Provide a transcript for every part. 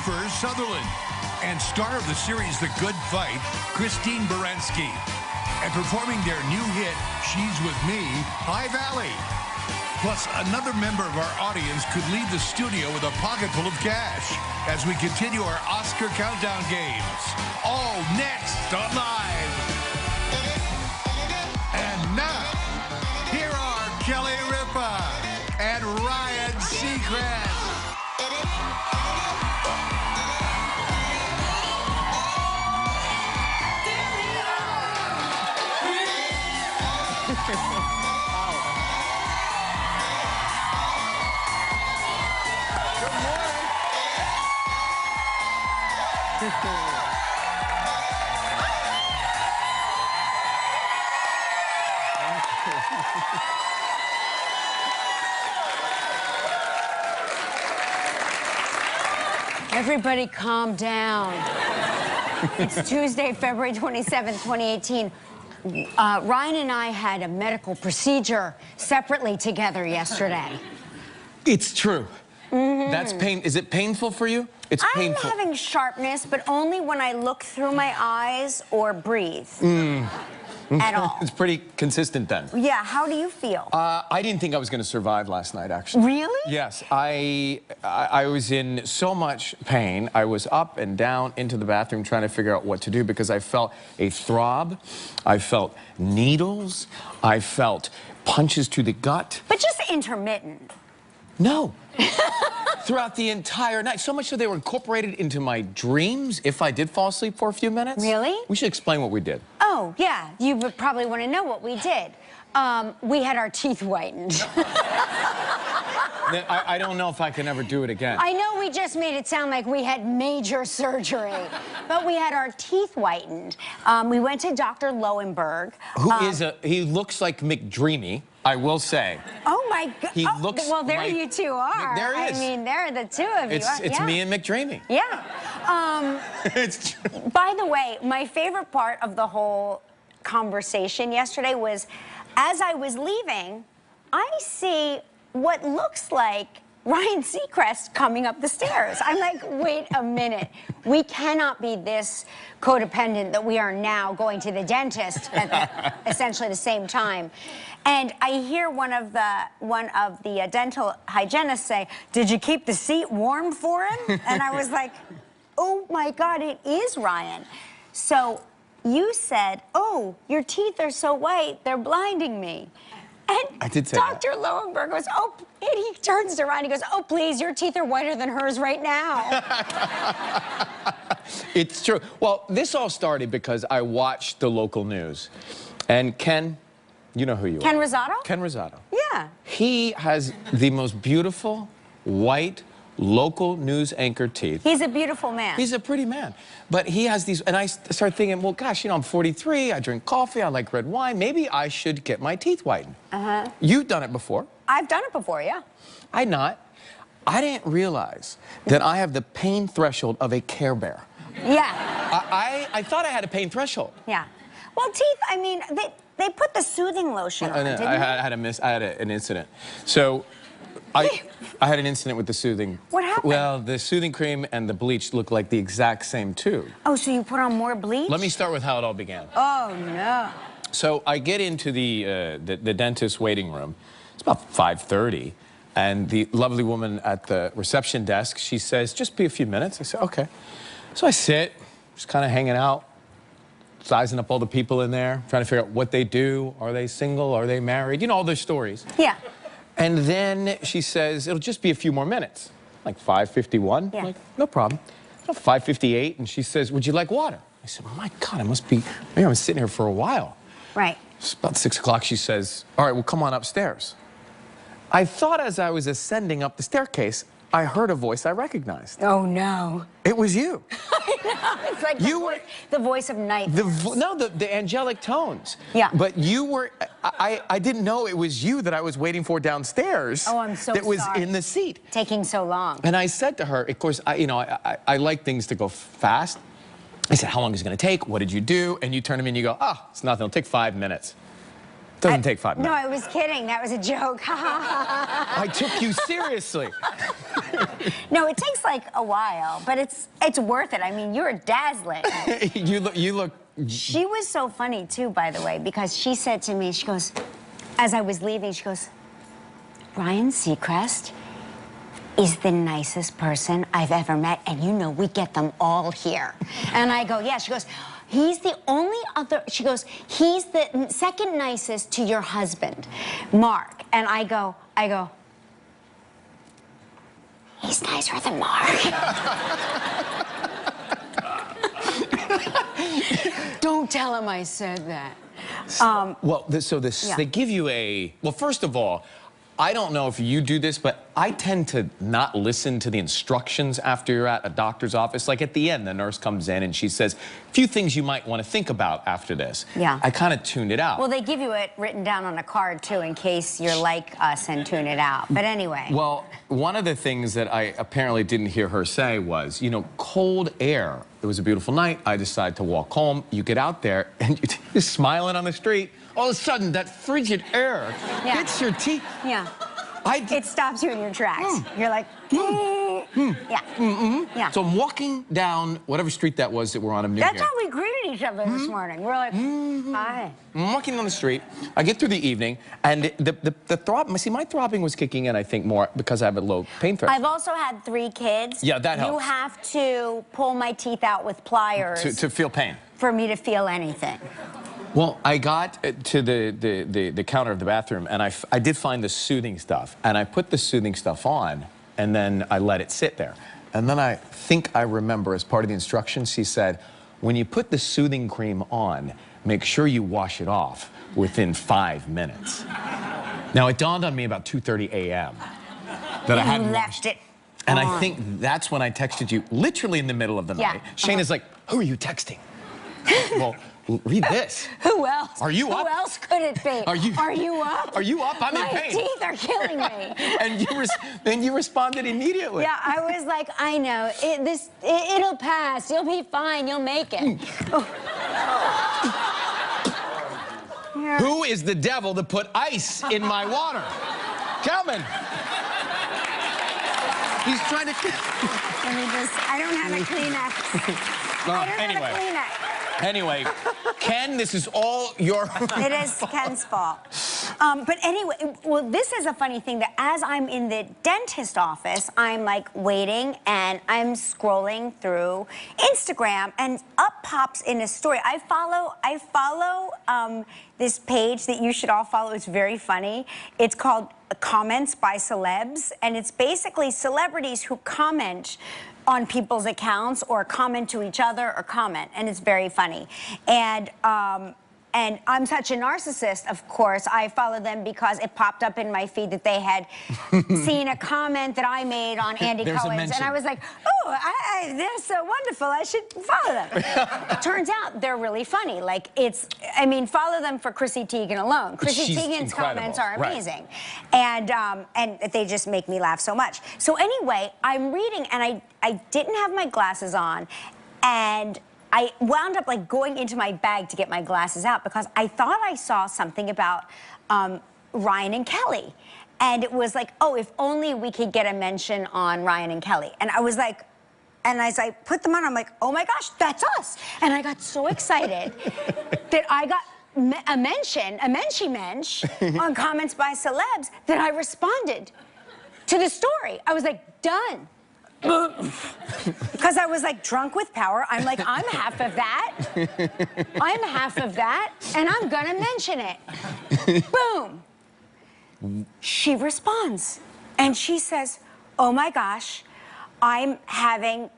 Kiefer Sutherland. And star of the series The Good Fight, Christine Baranski. And performing their new hit, She's With Me, High Valley. Plus, another member of our audience could leave the studio with a pocket full of cash as we continue our Oscar countdown games. All next on Live. And now, here are Kelly Ripa and Ryan Seacrest. Everybody calm down. It's Tuesday, February 27th, 2018. Ryan and I had a medical procedure separately together yesterday. It's true. That's pain. Is it painful for you? It's painful. I'm having sharpness, but only when I look through my eyes or breathe. At all. It's pretty consistent then. Yeah, how do you feel? I didn't think I was going to survive last night, actually. Really? Yes. I was in so much pain. I was up and down into the bathroom trying to figure out what to do because I felt a throb. I felt needles. I felt punches to the gut. But just intermittent. No. Throughout the entire night. So much so they were incorporated into my dreams if I did fall asleep for a few minutes. Really? We should explain what we did. Oh, yeah. You would probably want to know what we did. We had our teeth whitened. I don't know if I can ever do it again. I know we just made it sound like we had major surgery, but we had our teeth whitened. We went to Dr. Lowenberg. He looks like McDreamy, I will say. Oh my God. He looks well, there like, you two are. There he is. I mean, there are the two of you. It's yeah. me and McDreamy. Yeah. It's true. By the way, my favorite part of the whole conversation yesterday was, as I was leaving, I see what looks like Ryan Seacrest coming up the stairs. I'm like, wait a minute. We cannot be this codependent that we are now going to the dentist at essentially the same time. And I hear one of the dental hygienists say, "Did you keep the seat warm for him?" And I was like, oh my God, it is Ryan. So you said, "Oh, your teeth are so white, they're blinding me." And I did say Dr. Lowenberg goes, "Oh," and he turns to Ryan, he goes, "Oh, please, your teeth are whiter than hers right now." It's true. Well, this all started because I watched the local news. And Ken, you know who you are. Ken Rosato? Ken Rosato. Yeah. He has the most beautiful, white, local news anchor teeth. He's a beautiful man. He's a pretty man. But he has these, and I started thinking, well, gosh, you know, I'm 43, I drink coffee, I like red wine. Maybe I should get my teeth whitened. You've done it before. I've done it before, yeah. I'd not. I didn't realize that I have the pain threshold of a Care Bear. Yeah. I thought I had a pain threshold. Yeah. Well, teeth, I mean, they put the soothing lotion on, didn't they? I had an incident. So I had an incident with the soothing. What happened? Well, the soothing cream and the bleach look like the exact same tube. Oh, so you put on more bleach? Let me start with how it all began. Oh, no. So I get into the dentist's waiting room. It's about 5:30, and the lovely woman at the reception desk, she says, "Just be a few minutes." I said, "Okay." So I sit, just kind of hanging out, sizing up all the people in there, trying to figure out what they do. Are they single? Are they married? You know, all their stories. Yeah. And then she says, "It'll just be a few more minutes." Like 5:51. Yeah. I'm like, no problem. 5:58, and she says, "Would you like water?" I said, "Oh my God, maybe I was sitting here for a while." Right. It's about 6 o'clock, she says, "All right, well, come on upstairs." I thought as I was ascending up the staircase, I heard a voice I recognized. Oh, no. It was you. I know. It's like the voice of night. The angelic tones. Yeah. But you were, I didn't know it was you that I was waiting for downstairs. Oh, I'm so that was sorry. in the seat. Taking so long. And I said to her, of course, I like things to go fast. I said, "How long is it going to take? What did you do?" And you turn to me and you go, "Oh, it's nothing. It'll take 5 minutes." It doesn't take 5 minutes. No, I was kidding. That was a joke. I took you seriously. No, it takes like a while, but it's worth it. I mean, you're dazzling. You look. She was so funny too, by the way, because she said to me, she goes, as I was leaving, she goes, Ryan Seacrest is the nicest person I've ever met, and you know we get them all here. And I go, yeah. She goes, he's the only other, she goes, he's the second nicest to your husband, Mark. And I go, he's nicer than Mark. Don't tell him I said that. Well, they give you a, well, first of all, I don't know if you do this, but I tend to not listen to the instructions after you're at a doctor's office. Like at the end, the nurse comes in and she says, a few things you might want to think about after this. Yeah. I kind of tuned it out. Well, they give you it written down on a card, too, in case you're like us and tune it out. But anyway. Well, one of the things that I apparently didn't hear her say was, you know, cold air. It was a beautiful night. I decided to walk home. You get out there and you're smiling on the street. All of a sudden, that frigid air hits your teeth. Yeah. It stops you in your tracks. You're like, yeah. So I'm walking down whatever street that was that we're on. That's how we greeted each other this morning. We're like, hi. I'm walking down the street. I get through the evening, and the throb. See, my throbbing was kicking in, I think, more because I have a low pain threshold. I've also had 3 kids. Yeah, that helps. You have to pull my teeth out with pliers to feel pain. For me to feel anything. Well, I got to the counter of the bathroom, and I did find the soothing stuff, and I put the soothing stuff on, and then I let it sit there. And then I think I remember, as part of the instructions, she said, when you put the soothing cream on, make sure you wash it off within 5 minutes. Now, it dawned on me about 2:30 a.m. that I hadn't left it and on. I think that's when I texted you, literally in the middle of the night. Shane is like, who are you texting? Well, read this. Who else? Are you up? Who else could it be? Are you up? Are you up? I'm in pain. My teeth are killing me. and you responded immediately. Yeah, I was like, I know. It'll pass. You'll be fine. You'll make it. Who is the devil that put ice in my water? Kelman. He's trying to... Let me I don't have a Kleenex. I don't have a Kleenex. Anyway, Ken, this is all your... It is Ken's fault. But anyway, well, this is a funny thing that as I'm in the dentist office, I'm like waiting and I'm scrolling through Instagram and up pops in a story. I follow this page that you should all follow. It's very funny. It's called Comments by Celebs, and it's basically celebrities who comment on people's accounts or comment to each other or comment, and it's very funny. And I'm such a narcissist, of course. I follow them because it popped up in my feed that they had seen a comment that I made on Andy Cohen's, and I was like, oh, they're so wonderful, I should follow them. It turns out they're really funny. Like, I mean, follow them for Chrissy Teigen alone. Chrissy Teigen's comments are amazing. Right. And they just make me laugh so much. So anyway, I'm reading, and I didn't have my glasses on, and I wound up like going into my bag to get my glasses out because I thought I saw something about Ryan and Kelly. And it was like, oh, if only we could get a mention on Ryan and Kelly. And I was like, and as I put them on, I'm like, oh my gosh, that's us. And I got so excited that I got a mensch on Comments by Celebs that I responded to the story. I was like, done. Because I was like drunk with power. I'm like, I'm half of that. I'm half of that, and I'm gonna mention it. Boom. She responds, and she says, oh my gosh, I'm having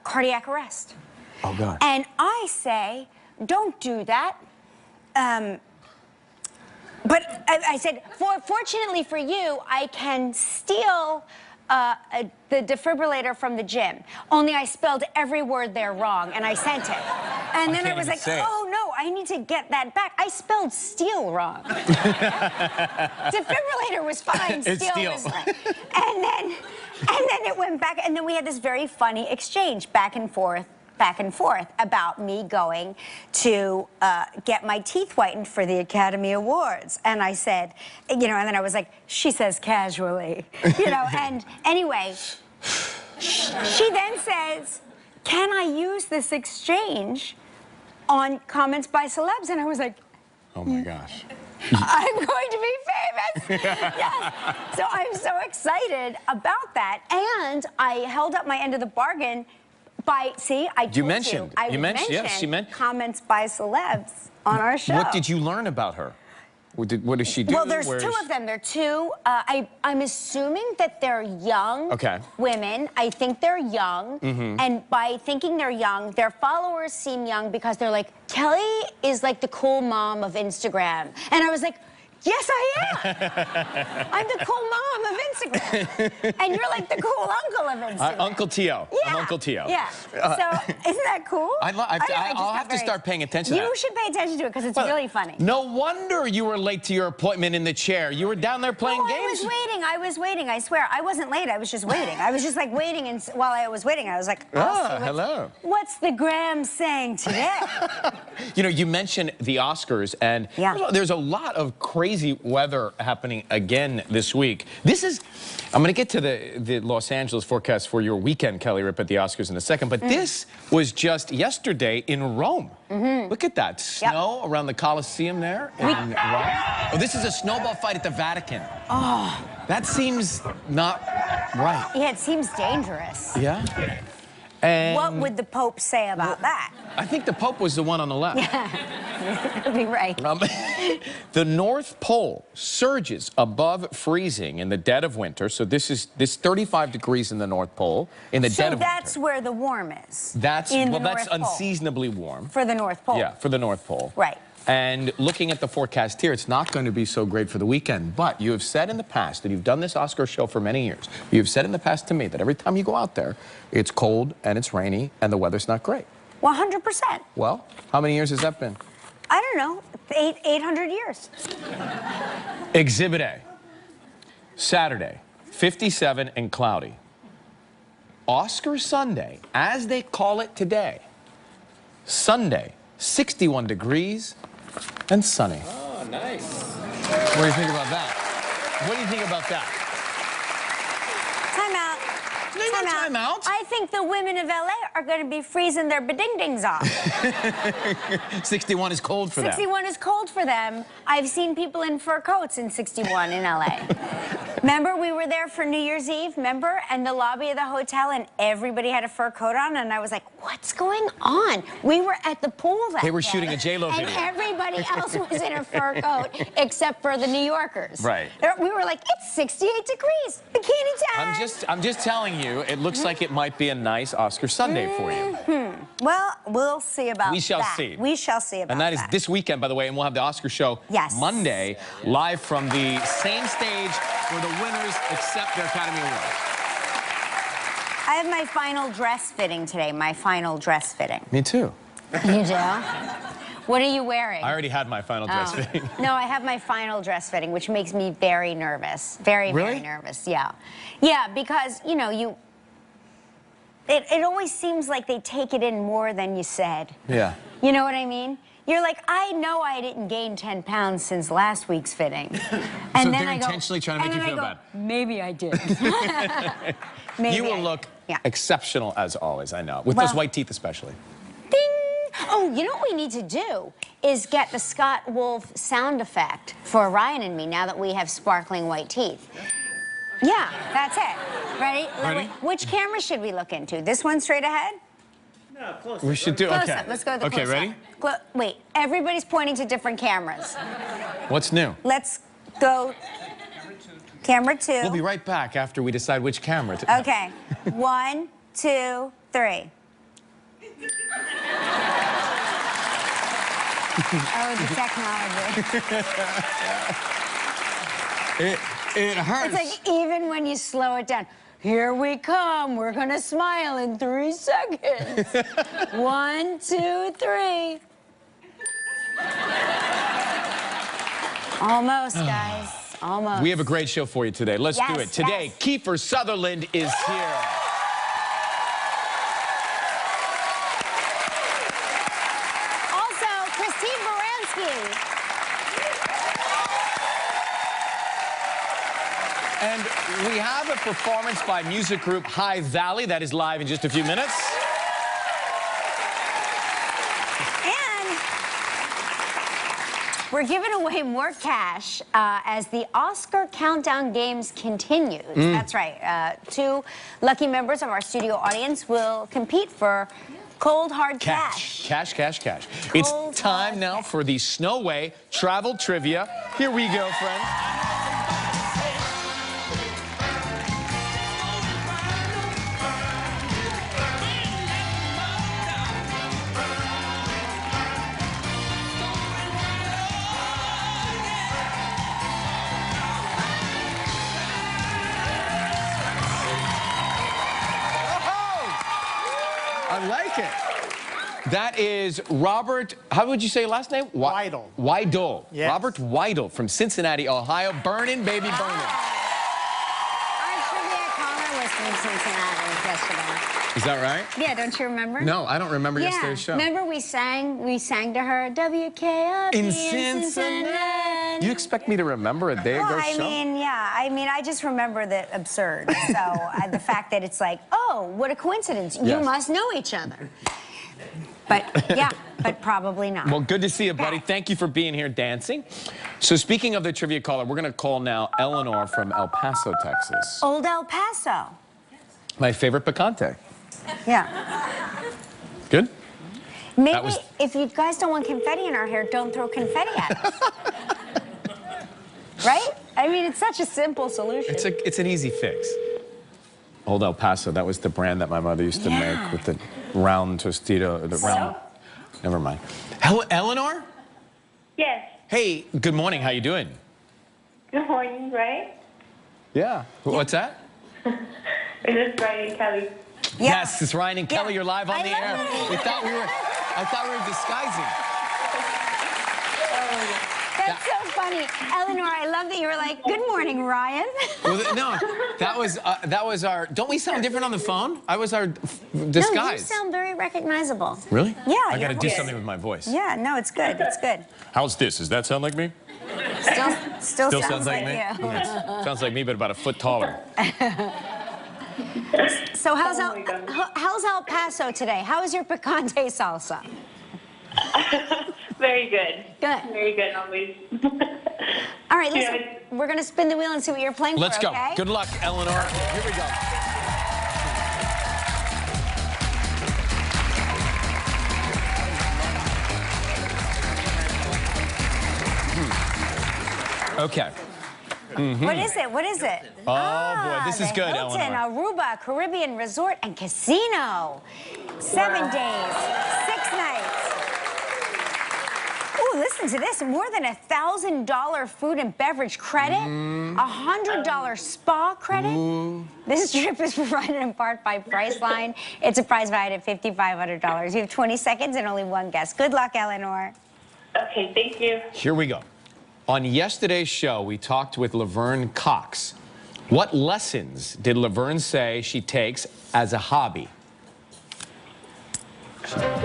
cardiac arrest. Oh God. And I say, don't do that. But I said, fortunately for you, I can steal the defibrillator from the gym. Only I spelled every word there wrong, and I sent it. And then I was like, oh no, I need to get that back. I spelled steal wrong. Defibrillator was fine, steal was fine. And then it went back, and then we had this very funny exchange back and forth back and forth about me going to get my teeth whitened for the Academy Awards. And I said, you know, and then I was like, she says casually, you know, and anyway, she then says, can I use this exchange on comments by celebs? And I was like, oh my gosh. I'm going to be famous. Yes. So I'm so excited about that. And I held up my end of the bargain by, see, I told you. I mentioned, yes, she meant comments by celebs on our show. What did you learn about her? What does she do? Well, there's two of them. They're two. I'm assuming that they're young women. I think they're young. And by thinking they're young, their followers seem young because they're like, Kelly is like the cool mom of Instagram. And I was like, yes, I am. I'm the cool mom of Instagram. And you're like the cool uncle of Instagram. Uncle Tio. Yeah. I'm Uncle Tio. Yeah. So isn't that cool? I'll have to start paying attention to that. You should pay attention to it because it's really funny. No wonder you were late to your appointment in the chair. You were down there playing games. I was waiting. I swear. I wasn't late. I was just waiting. I was just like waiting. And while I was waiting, I was like, hello. What's the gram saying today? You know, you mentioned the Oscars, and there's a lot of crazy weather happening again this week. I'm going to get to the Los Angeles forecast for your weekend, Kelly Ripa, at the Oscars in a second, but this was just yesterday in Rome. Look at that. Snow around the Colosseum there in Rome. Oh, this is a snowball fight at the Vatican. Oh. That seems not right. Yeah, it seems dangerous. Yeah? And what would the Pope say about that? I think the Pope was the one on the left. Yeah, you'd be right. The North Pole surges above freezing in the dead of winter. So this 35 degrees in the North Pole in the dead of winter. So that's where the warm is. That's unseasonably warm. For the North Pole. Yeah, for the North Pole. Right. And looking at the forecast here, it's not going to be so great for the weekend. But you have said in the past, and you've done this Oscar show for many years, you've said in the past to me that every time you go out there, it's cold and it's rainy and the weather's not great. 100%. Well, how many years has that been? I don't know, 800 years. Exhibit A, Saturday, 57 and cloudy. Oscar Sunday, as they call it today, Sunday, 61 degrees and sunny. Oh, nice. What do you think about that? What do you think about that? Time out. Time out. I think the women of LA are going to be freezing their beding-dings off. 61 is cold for them. 61 is cold for them. I've seen people in fur coats in 61 in LA. Remember, we were there for New Year's Eve, remember? And the lobby of the hotel, and everybody had a fur coat on, and I was like, what's going on? We were at the pool that They were day, shooting a J-Lo video. and everybody else was in a fur coat, except for the New Yorkers. Right. We were like, it's 68 degrees, bikini time. I'm just telling you, it looks like it might be a nice Oscar Sunday for you. Well, we'll see about that. We shall see. We shall see about that. And that is this weekend, by the way, and we'll have the Oscar show Monday, live from the same stage where the winners accept their Academy Awards. I have my final dress fitting today, my final dress fitting. Me too. You do? What are you wearing? I already had my final dress fitting. No, I have my final dress fitting, which makes me very nervous. Very nervous, yeah. Yeah, because, you know, it always seems like they take it in more than you said. Yeah. You know what I mean? You're like, I know I didn't gain 10 pounds since last week's fitting. And so then they're intentionally trying to make you feel bad. Maybe I did. Maybe you will look exceptional as always, I know. With those white teeth especially. Ding! Oh, you know what we need to do is get the Scott Wolf sound effect for Ryan and me now that we have sparkling white teeth. Yeah, that's it. Ready? Ready? Which camera should we look into? This one straight ahead? No, close. We should do, Close up. Let's go to the close ready? up. Wait, everybody's pointing to different cameras. What's new? Let's go. Camera 2. We'll be right back after we decide which camera to... Okay. 1, 2, 3. Oh, the technology. It hurts. It's like even when you slow it down. Here we come. We're going to smile in 3 seconds. 1, 2, 3. Almost, guys. Almost. We have a great show for you today. Let's do it. Today, Kiefer Sutherland is here. you. And we have a performance by music group High Valley that is live in just a few minutes. And we're giving away more cash as the Oscar countdown games continues. That's right. 2 lucky members of our studio audience will compete for cold, hard cash. Cash. Cold, It's time hard now cash. for the Snowway Travel Trivia. Here we go, friends. I like it. That is Robert, how would you say your last name? Weidel. Weidel. Yes. Robert Weidel from Cincinnati, Ohio. Burnin', baby, burnin'. Our trivia caller was from Cincinnati yesterday. Is that right? Yeah, don't you remember? No, I don't remember yesterday's show. Remember we sang to her WKRP In Cincinnati. You expect me to remember a day ago Well, show? I just remember the absurd. So the fact that it's like, oh, what a coincidence. You Yes. must know each other. But yeah, but probably not. Well, good to see you, buddy. Thank you for being here dancing. So speaking of the trivia caller, we're going to call now Eleanor from El Paso, Texas. Old El Paso. My favorite picante. Yeah. Good? Maybe was- if you guys don't want confetti in our hair, don't throw confetti at us. Right? I mean, it's such a simple solution. It's an easy fix. Old El Paso, that was the brand that my mother used to make with the round tostito. Never mind. Hello, Eleanor? Yes. Hey, good morning. How you doing? Good morning, right? Yeah. What's that? Is this Brian and Kelly? Yeah. Yes, it's Ryan and Kelly. You're live on I the love air. it. I thought we were disguising. That's so funny. Eleanor, I love that you were like, good morning, Ryan. Well, no, that was our. Don't we sound different on the phone? I was our disguise. No, you sound very recognizable. Really? Yeah. I got to your do voice. something with my voice. Yeah, no, it's good. It's good. How's this? Does that sound like me? Still sounds like me. you. Yes. Sounds like me, but about a foot taller. So how's Oh my God. how's El Paso today? How is your picante salsa? Very good. Good. Very good, always. All right, Yeah. listen, we're gonna spin the wheel and see what you're playing Let's for. go. Okay? Good luck, Eleanor. Here we go. Okay. What is it? What is it? Oh, boy, this is the good, Hilton Eleanor. Aruba Caribbean Resort and Casino. 7 days, 6 nights. Ooh, listen to this. More than $1,000 food and beverage credit, $100 spa credit. This trip is provided in part by Priceline. It's a prize valued at $5,500. You have 20 seconds and only one guess. Good luck, Eleanor. Okay, thank you. Here we go. On yesterday's show, we talked with Laverne Cox. What lessons did Laverne say she takes as a hobby?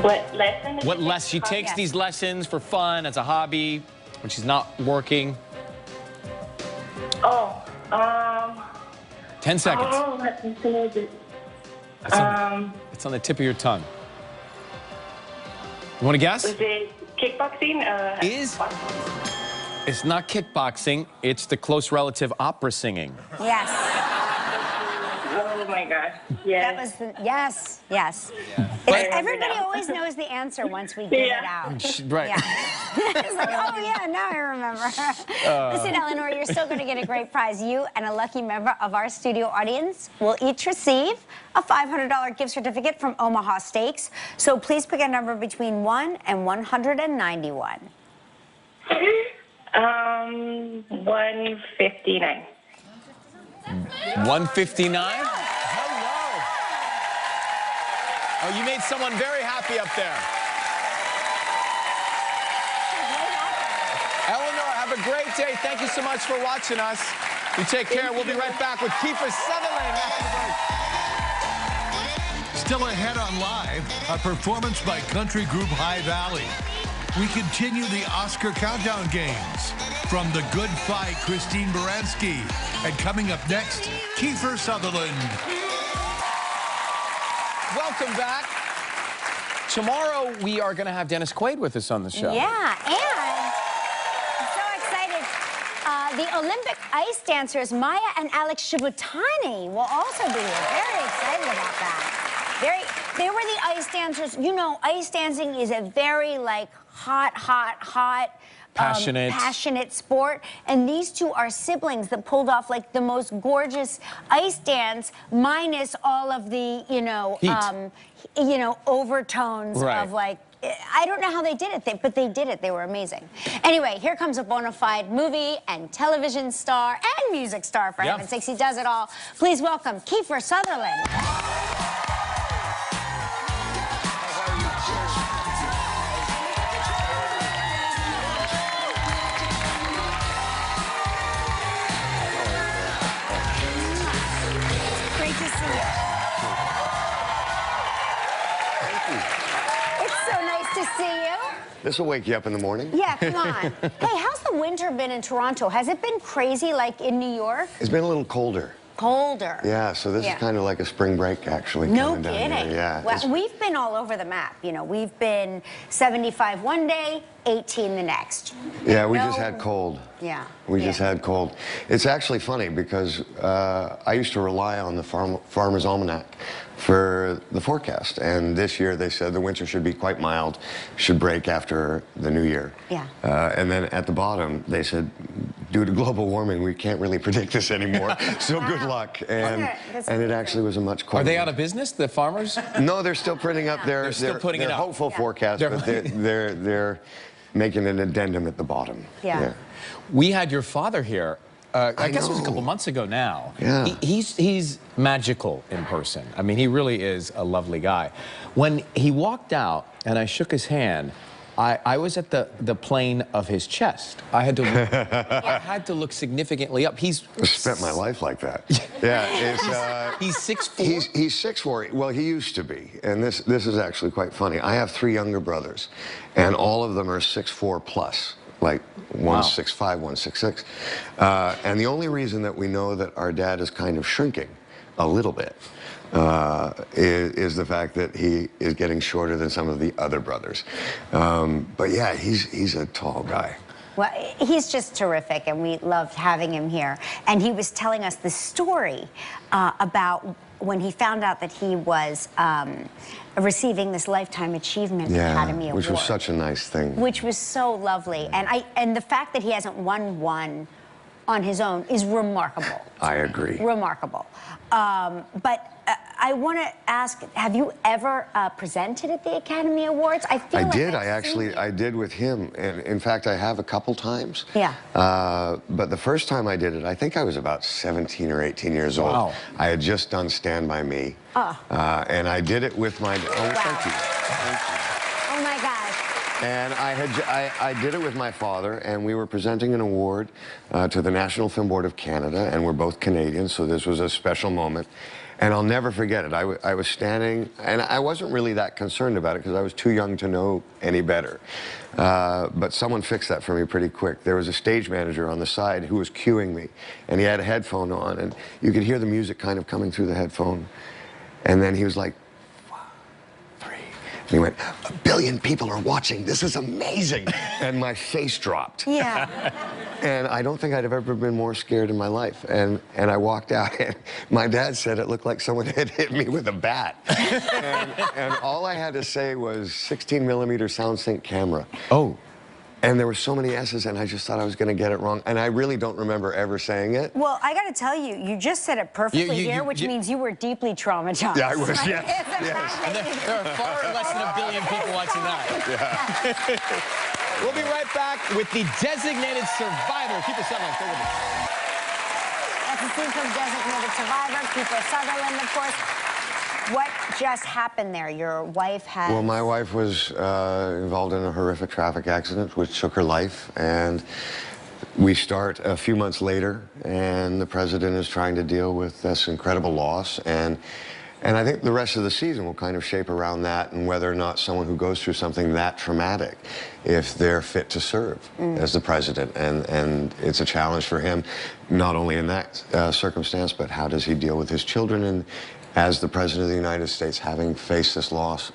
What lesson? She takes Yes. these lessons for fun as a hobby when she's not working. Oh, 10 seconds. oh, let me see. It's on the tip of your tongue. You want to guess? Is it kickboxing? It's not kickboxing. It's the close relative opera singing. Yes. Oh my God. That Yes. was the, yes, yes. But- Everybody always knows the answer once we get it out. Right. Yeah. It's like, oh yeah, now I remember. Listen, Eleanor, you're still going to get a great prize. You and a lucky member of our studio audience will each receive a $500 gift certificate from Omaha Steaks. So please pick a number between 1 and 191. 159. 159? Hello. Oh, you made someone very happy up there. Eleanor, have a great day. Thank you so much for watching us. You take care. We'll be right back with Kiefer Sutherland after the break. Still ahead on Live, a performance by country group High Valley. we continue the Oscar countdown games. From The Good Fight, Christine Baranski. And coming up next, Kiefer Sutherland. Welcome back. Tomorrow, we are going to have Dennis Quaid with us on the show. Yeah, and I'm so excited. The Olympic ice dancers, Maya and Alex Shibutani, will also be here. Very excited about that. They were the ice dancers. You know, ice dancing is a very, like, hot, passionate sport, and these two are siblings that pulled off like the most gorgeous ice dance, minus all of the overtones of like, I don't know how they did it, but they did it. They were amazing. Anyway, here comes a bona fide movie and television star and music star, for heaven's sakes. He does it all. Please welcome Kiefer Sutherland. This will wake you up in the morning. Yeah, come on. Hey, how's the winter been in Toronto? Has it been crazy like in New York? It's been a little colder. Colder. Yeah, so this is kind of like a spring break, actually. No kidding. Yeah. Well, we've been all over the map. You know, we've been 75 one day, 18 the next. Yeah, we just had cold. Yeah. We just had cold. It's actually funny because I used to rely on the Farmer's Almanac for the forecast, and this year they said the winter should be quite mild, should break after the new year. Yeah. And then at the bottom they said, due to global warming, we can't really predict this anymore, so good luck. And it actually was a much colder. Are they out of business, the farmers? No, they're still printing up their hopeful forecast, but they're making an addendum at the bottom. Yeah. We had your father here. I guess it was a couple months ago now. Yeah. He's magical in person. I mean, he really is a lovely guy. When he walked out and I shook his hand, I was at the plane of his chest. I had to look significantly up. I've spent my life like that. Yeah, he's 6'4". He's 6'4". Well, he used to be, and this is actually quite funny. I have 3 younger brothers, and all of them are 6'4" plus. Like 165, 166. And the only reason that we know that our dad is kind of shrinking a little bit is the fact that he is getting shorter than some of the other brothers. But yeah, he's a tall guy. Well, he's just terrific, and we loved having him here. And he was telling us the story about when he found out that he was receiving this Lifetime Achievement Academy Award. Which was such a nice thing. Which was so lovely. And the fact that he hasn't won one on his own is remarkable. I agree. Remarkable. But I want to ask, have you ever presented at the Academy Awards? I did. I did with him. And in fact, I have a couple times. Yeah. But the first time I did it, I think I was about 17 or 18 years old. Wow. I had just done Stand By Me. And I did it with my... Oh, thank you. Thank you. Oh, my gosh. And I did it with my father, and we were presenting an award to the National Film Board of Canada, and we're both Canadians, so this was a special moment. And I'll never forget it. I was standing, and I wasn't really that concerned about it because I was too young to know any better. But someone fixed that for me pretty quick. There was a stage manager on the side who was cueing me, and he had a headphone on, and you could hear the music kind of coming through the headphone. And then he was like, and he went, 1 billion people are watching. This is amazing. And my face dropped. Yeah. And I don't think I'd have ever been more scared in my life. And I walked out, and my dad said it looked like someone had hit me with a bat. and all I had to say was 16mm sound sync camera. Oh. And there were so many S's, and I just thought I was going to get it wrong. And I really don't remember ever saying it. Well, I got to tell you, you just said it perfectly here, which means you were deeply traumatized. Yeah, I was, right? yes. And there are far less than 1 billion people watching that. Yeah. We'll be right back with the designated survivor. Kiefer Sutherland, stay with us. That's the scene from Designated Survivor, Kiefer Sutherland, of course. What just happened there? Your wife had... Well, my wife was involved in a horrific traffic accident, which took her life. And we start a few months later, and the president is trying to deal with this incredible loss. And And I think the rest of the season will kind of shape around that and whether or not someone who goes through something that traumatic, if they're fit to serve as the president. And it's a challenge for him, not only in that circumstance, but how does he deal with his children and as the president of the United States, having faced this loss,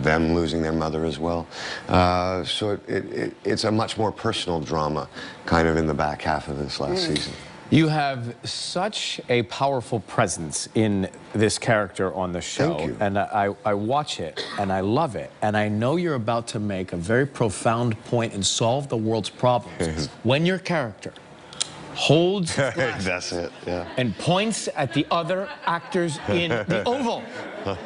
them losing their mother as well. So it's a much more personal drama kind of in the back half of this last season. You have such a powerful presence in this character on the show. Thank you. And I watch it, and I love it. And I know you're about to make a very profound point and solve the world's problems when your character holds his glasses That's it, yeah. and points at the other actors in the Oval.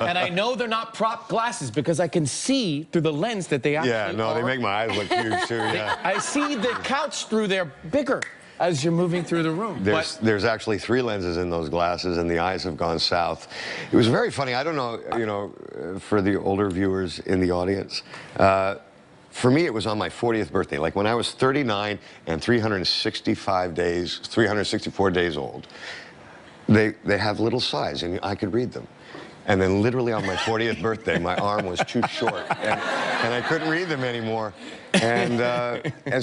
And I know they're not prop glasses because I can see through the lens that they actually Yeah, no, they make my eyes look huge too, yeah. I see the couch through there bigger as you're moving through the room. There's actually 3 lenses in those glasses, and the eyes have gone south. It was very funny. I don't know, you know, for the older viewers in the audience, for me, it was on my 40th birthday. Like when I was 39 and 364 days old, they have little signs, and I could read them. And then literally on my 40th birthday, my arm was too short, and I couldn't read them anymore. And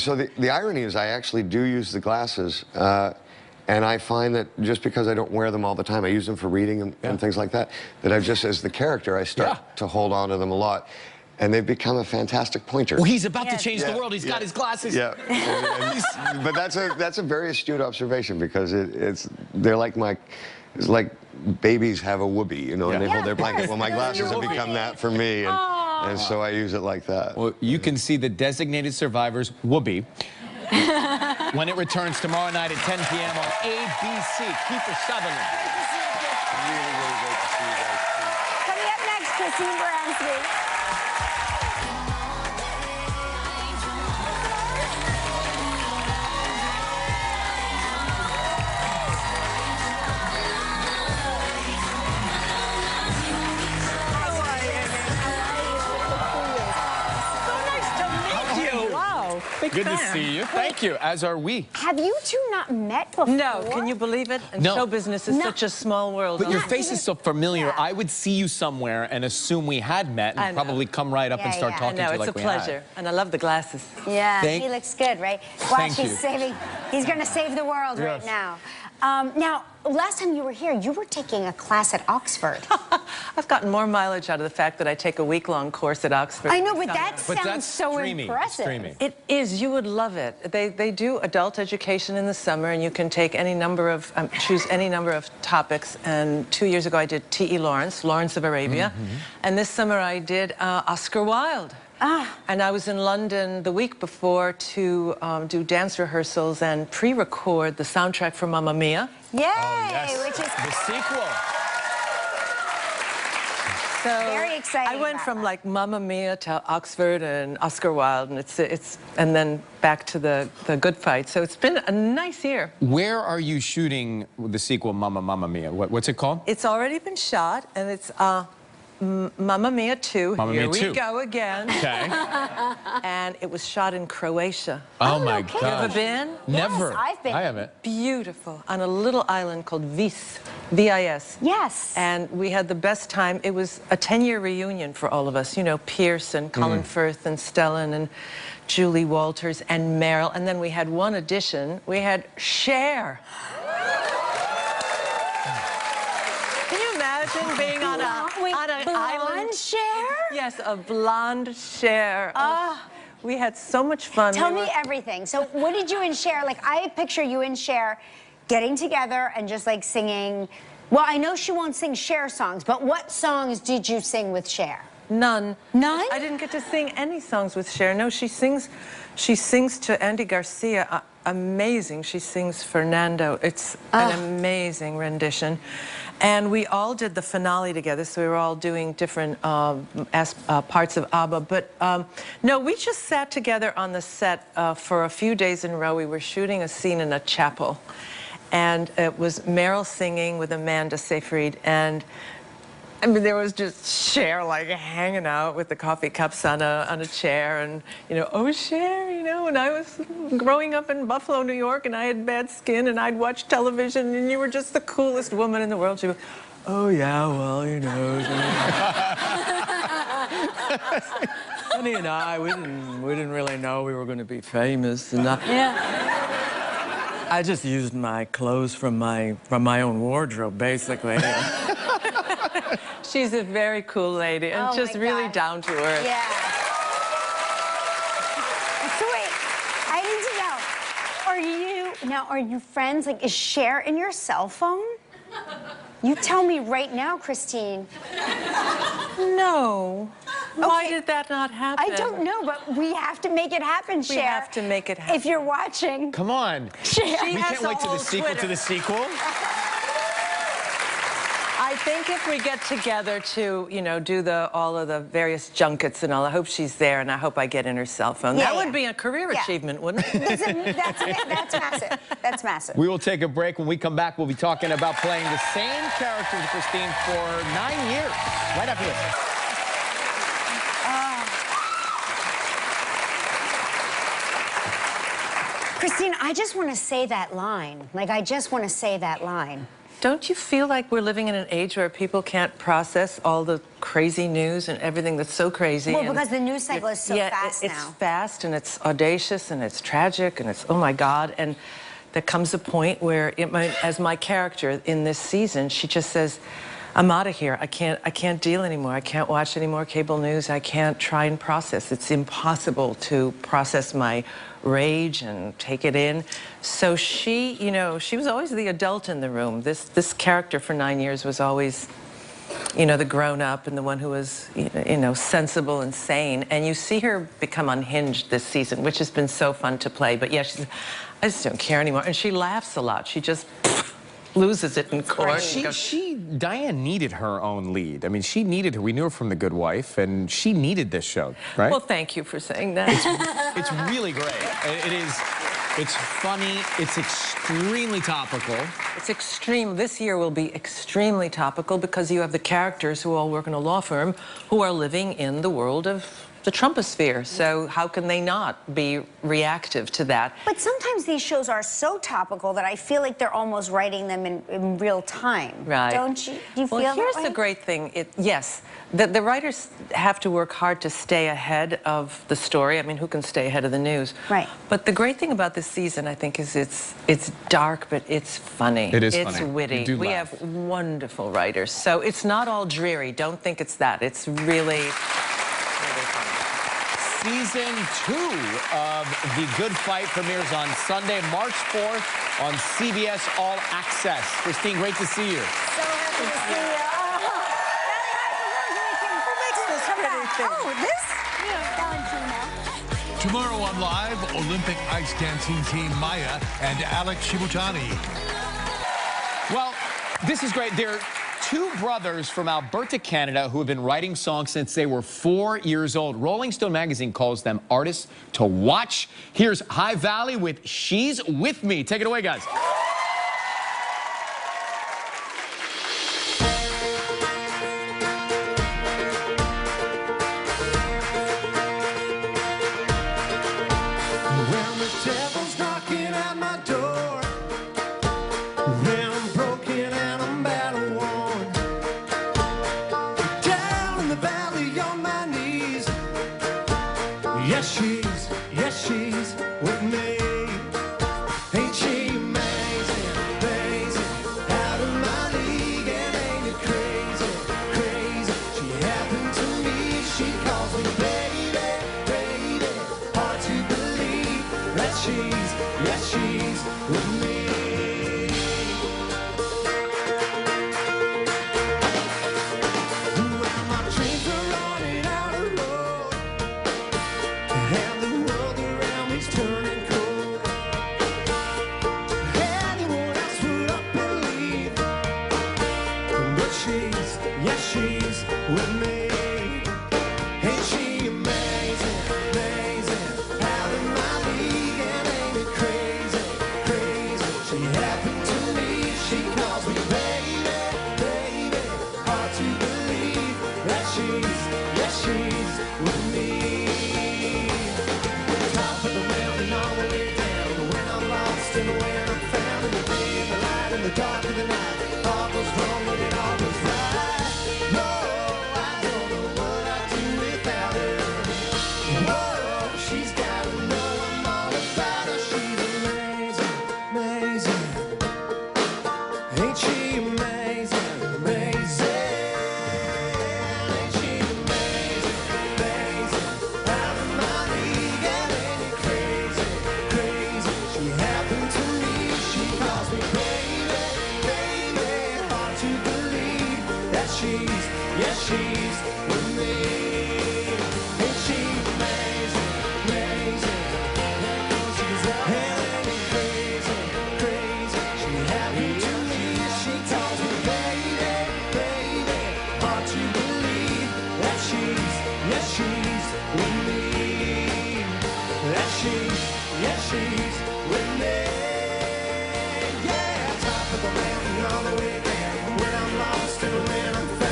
so the irony is I actually do use the glasses, and I find that just because I don't wear them all the time, I use them for reading and things like that, that I've just, as the character, I start to hold on to them a lot. And they've become a fantastic pointer. Well, he's about to change the world. He's got his glasses. Yeah, but that's a very astute observation because they're like it's like babies have a whoopee, you know, and they hold their blanket. Well, my glasses have become that for me, and so I use it like that. Well, you can see the Designated Survivors whoopee when it returns tomorrow night at 10 p.m. on ABC. Kiefer Sutherland. Really, really great to see you guys. Coming up next, Christine Baranski. Good to see you. Thank you, as are we. Have you two not met before? No, can you believe it? And show business is such a small world. But your face is so familiar. I would see you somewhere and assume we had met and probably come right up and start talking to you like we had. It's a pleasure, and I love the glasses. Yeah, he looks good, right? Watch, he's going to save the world right now. Now, last time you were here, you were taking a class at Oxford. I've gotten more mileage out of the fact that I take a week-long course at Oxford. I know, but that sounds so impressive. It is. You would love it. They do adult education in the summer, and you can take any number of, choose any number of topics. And 2 years ago, I did T.E. Lawrence of Arabia. And this summer, I did Oscar Wilde. And I was in London the week before to do dance rehearsals and pre-record the soundtrack for Mamma Mia. Yay! Which is the sequel. So very exciting. I went from like Mamma Mia to Oxford and Oscar Wilde, and and then back to the Good Fight. So it's been a nice year. Where are you shooting the sequel, Mamma Mia? What's it called? It's already been shot, and it's Mamma Mia 2. Here we go again. Okay. And it was shot in Croatia. Oh my God. You ever been? Never. Yes, I've been. I haven't. Beautiful. On a little island called Vis. V-I-S. Yes. And we had the best time. It was a 10-year reunion for all of us. You know, Pierce and Colin Firth and Stellan and Julie Walters and Meryl. And then we had one addition. We had Cher. Can you imagine being on an island? Cher? Yes, a blonde Cher. We had so much fun. Tell me everything. So what did you and Cher, like I picture you and Cher getting together and just like singing. Well, I know she won't sing Cher songs, but what songs did you sing with Cher? None. None? I didn't get to sing any songs with Cher. No, she sings to Andy Garcia. Amazing. She sings Fernando. It's an amazing rendition. And we all did the finale together, so we were all doing different parts of ABBA. But no, we just sat together on the set for a few days in a row. We were shooting a scene in a chapel. And it was Meryl singing with Amanda Seyfried. And I mean, there was just Cher like hanging out with the coffee cups on a chair, and you know, oh Cher, you know, when I was growing up in Buffalo, New York, and I had bad skin, and I'd watch television, and you were just the coolest woman in the world. She was, Oh, yeah, well, you know. Honey and I, we didn't really know we were going to be famous. And I just used my clothes from my own wardrobe, basically. She's a very cool lady and Oh just my really God. down to earth. Yeah. So wait, I need to know, are you friends? Like, is Cher in your cell phone? You tell me right now, Christine. No. Why Okay. did that not happen? I don't know, but we have to make it happen, Cher. We have to make it happen. If you're watching. Come on. Cher. We has can't a wait to whole the sequel Twitter. to the sequel. I think if we get together to, you know, do all of the various junkets and all, I hope she's there and I hope I get in her cell phone. Yeah, That yeah. would be a career Yeah. achievement, wouldn't it? That's massive. That's massive. We will take a break. When we come back, we'll be talking about playing the same character with Christine for 9 years. Right after this. Christine, I just want to say that line. Like, I just want to say that line. Don't you feel like we're living in an age where people can't process all the crazy news and everything that's so crazy? Well, and because the news cycle is so fast it's now. fast and it's audacious and it's tragic and it's, oh my God. And there comes a point where, as my character in this season, she just says, I'm out of here. I can't deal anymore. I can't watch any more cable news. I can't try and process. It's impossible to process my rage and take it in. So she, you know, she was always the adult in the room. This character for 9 years was always, you know, the grown-up and the one who was, you know, sensible and sane. And you see her become unhinged this season, which has been so fun to play. But yeah, she's, I just don't care anymore. And she laughs a lot. She just loses it in court. Diane needed her own lead. I mean, she needed her. We knew her from The Good Wife, and she needed this show, right? Well, thank you for saying that. It's really great. It is. It's funny. It's extremely topical. It's extreme. This year will be extremely topical because you have the characters who all work in a law firm who are living in the world of the Trumposphere. So how can they not be reactive to that? But sometimes these shows are so topical that I feel like they're almost writing them in real time. Right. Don't you? Do you feel Well, here's that way? the great thing. Yes, the writers have to work hard to stay ahead of the story. I mean, who can stay ahead of the news? Right. But the great thing about this season, I think, is it's dark, but it's funny. It is It's funny. witty. You do We laugh. have wonderful writers. So it's not all dreary. Don't think it's that. It's really, really funny. Season 2 of The Good Fight premieres on Sunday, March 4th on CBS All Access. Christine, great to see you. So happy to see you. Oh, this? Valentino. Tomorrow on Live, Olympic ice dancing team Maya and Alex Shibutani. Well, this is great. There are 2 brothers from Alberta, Canada, who have been writing songs since they were 4 years old. Rolling Stone magazine calls them artists to watch. Here's High Valley with She's With Me. Take it away, guys. When the devil's knocking at my door, when I'm broken and I'm battle worn, down in the valley on my knees, yes she's with me. Ain't she amazing, amazing, out of my league, and ain't it crazy, crazy? She happened to me, she calls me baby, baby, hard to believe that she's with me. When my dreams are running out of road, and the world around me's turning cold, anyone else would I believe? But she's with me. Ain't she amazing, amazing, out of my league, and ain't it crazy, crazy? Yes, she's with me. Yes, she's with me. Yeah, top of the mountain on the weekend, when I'm lost and when I'm found.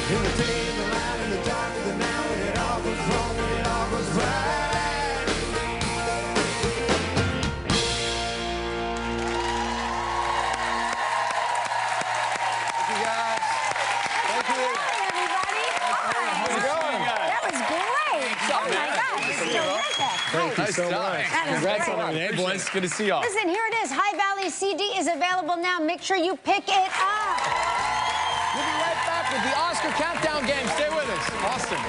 In the day, in the light, in the dark, in the now, when it all goes wrong, when it all goes right. Thank you, guys. Thank you. Everybody. How's it going? That was great. Oh my God, this is terrific. Thank you so much. That is Congrats great. on everything. Hey, boys, good to see y'all. Listen, here it is. High Valley CD is available now. Make sure you pick it up. We'll be right back with the Oscar Countdown game. Stay with us. Awesome.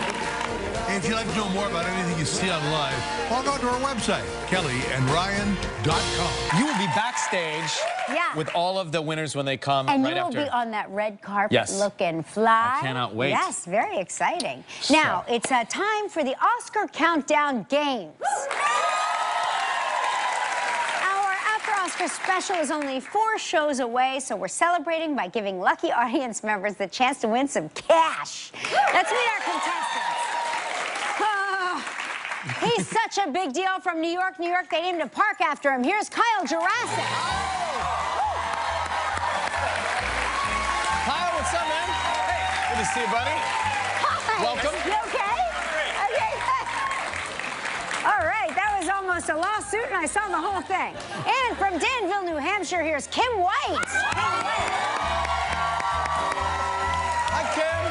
And if you'd like to know more about anything you see on live, log on to our website, kellyandryan.com. You will be backstage with all of the winners when they come And right you will after. be on that red carpet Yes. looking fly. I cannot wait. Yes, very exciting. Now, it's time for the Oscar Countdown Games. Our After Oscar special is only 4 shows away, so we're celebrating by giving lucky audience members the chance to win some cash. Let's meet our contestants. He's such a big deal from New York. New York, they named a park after him. Here's Kyle Jurassic. Kyle, what's up, man? Hey, good to see you, buddy. Hi. Welcome. You okay? Okay. All right, that was almost a lawsuit, and I saw the whole thing. And from Danville, New Hampshire, here's Kim White. Hi, Kim.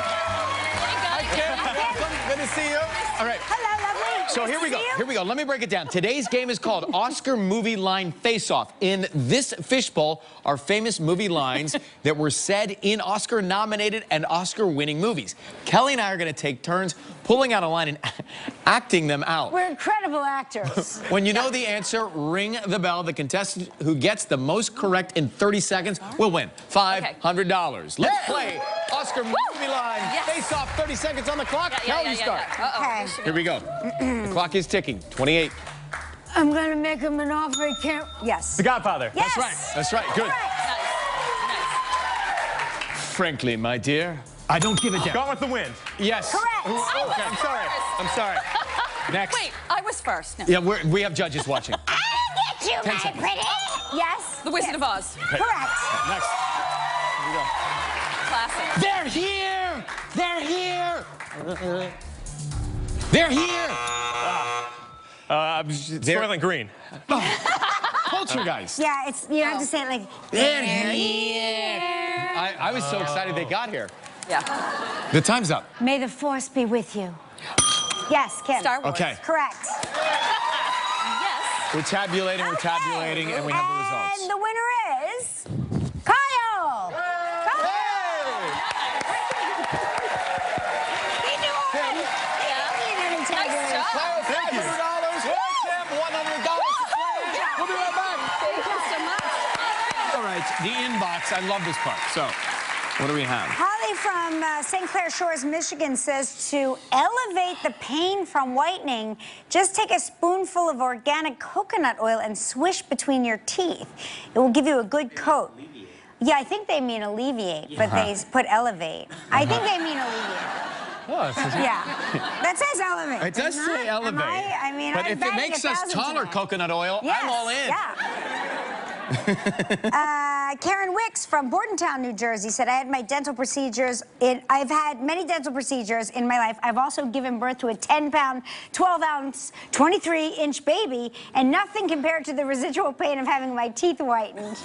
Hi, Kim. Welcome. Good to see you. All right. Hello, lovely. So Nice here to we go. see you. Here we go. Let me break it down. Today's game is called Oscar Movie Line Face-Off. In this fishbowl are famous movie lines that were said in Oscar-nominated and Oscar-winning movies. Kelly and I are going to take turns pulling out a line and acting them out. We're incredible actors. When you know the answer, ring the bell. The contestant who gets the most correct in 30 seconds will win $500. Let's play Oscar Movie Line Face-Off. 30 seconds on the clock. Kelly, you start. Okay. Here we go. The clock is ticking. 28. I'm going to make him an offer he can't... Yes. The Godfather. Yes. That's right. That's right. Good. Frankly, my dear, I don't give a damn. Gone with the Wind. Yes. Correct. Okay. I'm sorry. I'm sorry. Next. Wait, I was first. No. Yeah, we have judges watching. I'll get you, my pretty. Yes. The Wizard of Oz. Correct. Next. Here we go. Classic. They're here! They're here! They're here! Soylent Green. Culture guys. Yeah, it's you have to say it like... They're here! I was so excited they got here. Yeah. The time's up. May the force be with you. Yes, Kim. Star Wars. Okay. Correct. Yes. We're tabulating, and we have the results. And the winner is... Kyle! He knew already. He didn't tell you. Nice job. Kyle, Thank you. $500. Tim, $100. We'll be right back. Thank you so much. All right, the inbox. I love this part. So, what do we have? Holly from St. Clair Shores, Michigan says to elevate the pain from whitening, just take a spoonful of organic coconut oil and swish between your teeth. It will give you a good coat. Yeah, I think they mean alleviate, but they put elevate. I think they mean alleviate. Oh, Yeah, that says elevate. it does say elevate. I mean, but I'm if it betting makes us 1,000 taller, tonight. coconut oil, Yes, I'm all in. Yeah. Karen Wicks from Bordentown, New Jersey said, I've had many dental procedures in my life. I've also given birth to a 10-pound, 12-ounce, 23-inch baby, and nothing compared to the residual pain of having my teeth whitened.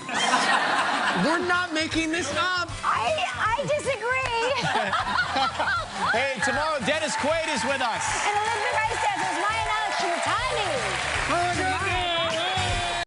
We're not making this up. I disagree. Hey, tomorrow Dennis Quaid is with us. And Elizabeth Rice says, it was my analogy to Tiny.